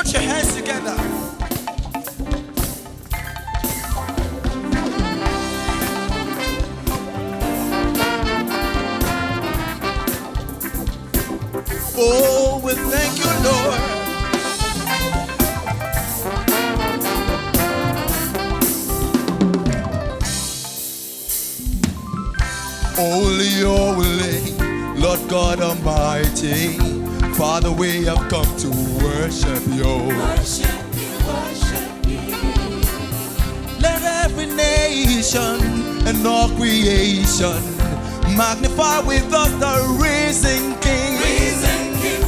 Put your hands together. Oh, we thank you, Lord. Holy, holy, Lord God Almighty, Father, we have come to worship you. Worship you. Let every nation and all creation magnify with us the risen King. Risen King.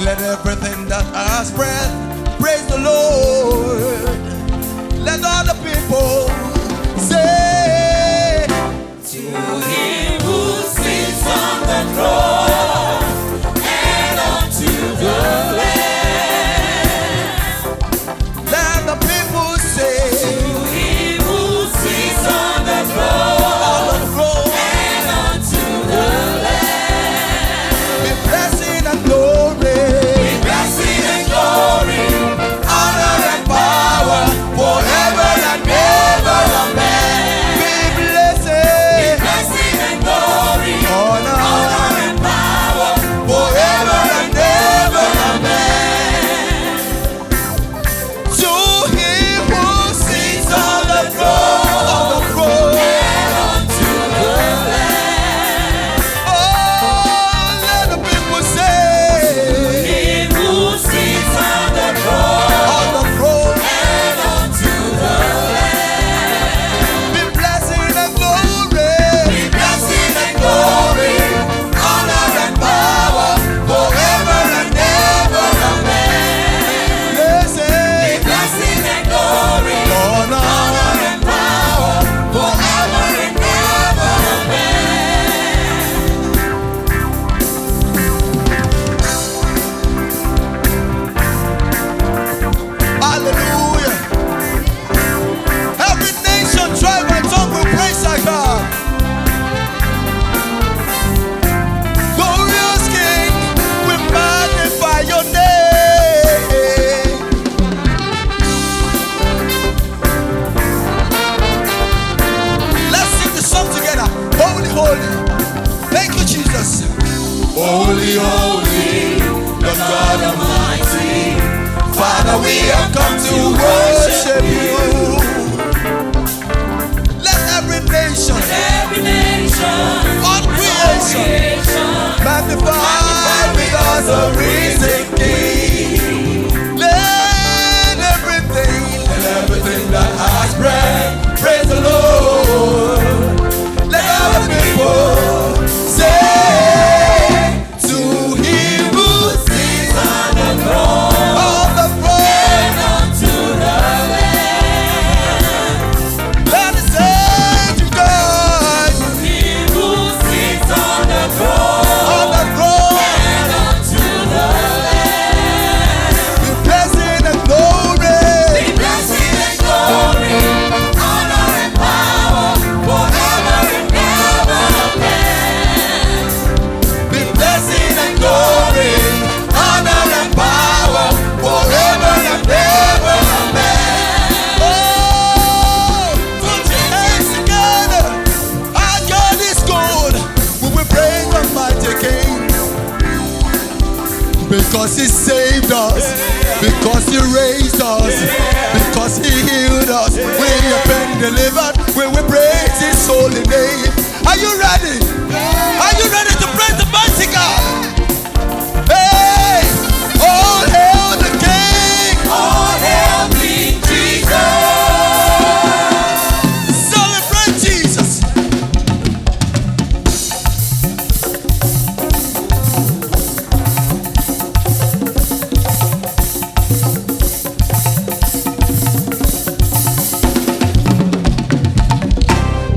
Let everything that has breath praise the Lord. Let all the people say, To him who sits on the throne and unto the Lamb. let the people say, To him who sits on the throne on the throne, and unto the Lamb. be blessing and glory, Be blessing and glory, honor and power, forever and ever. Amen. Be blessing, blessing and glory, honor, honor and power, forever and ever. Amen. To him who sits on the throne, and unto the Lamb. oh, let the people say, Him who sits on the throne on the throne, and unto the Lamb. be blessing and glory, Be blessing and glory, honor and power, forever and ever. Amen. blessing, Blessing and glory, honor, honor and power, forever and ever. Amen. hallelujah. Every nation, tribe, and tongue will praise our God. Glorious King, we magnify your name. Let's sing the song together. Holy, holy. Thank you, Jesus. Holy, holy, Lord God Almighty, Father, we have come to worship you. Let every nation, Every nation, all creation, magnify with us a risen King. Let everything that has breath, praise the Lord. Let all the people say, to him who sits on the throne on the throne, and unto the Lamb. let the saints of God Him who sits on the on throne the throne, and unto the Lamb. be blessing and glory. Be blessing and glory, honor and power, forever and ever. Amen. Be blessing and glory, honor and power, forever and ever. Amen. Oh, put your hands together. Our God is good. We will praise the mighty King. Because he saved us, because he raised us, because he healed us. We have been delivered. We will praise his holy name. Are you ready? Are you ready to praise the mighty God? Hey! All hail the King! All hail King Jesus. Celebrate Jesus!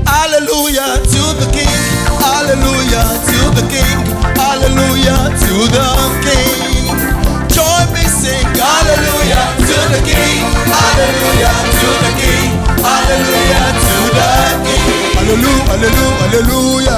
Hallelujah to the King! Hallelujah to the King! Hallelujah to the King! Join me, sing hallelujah to the King! Hallelujah to the King! Hallelujah to the King! Hallelujah, hallelujah, hallelujah!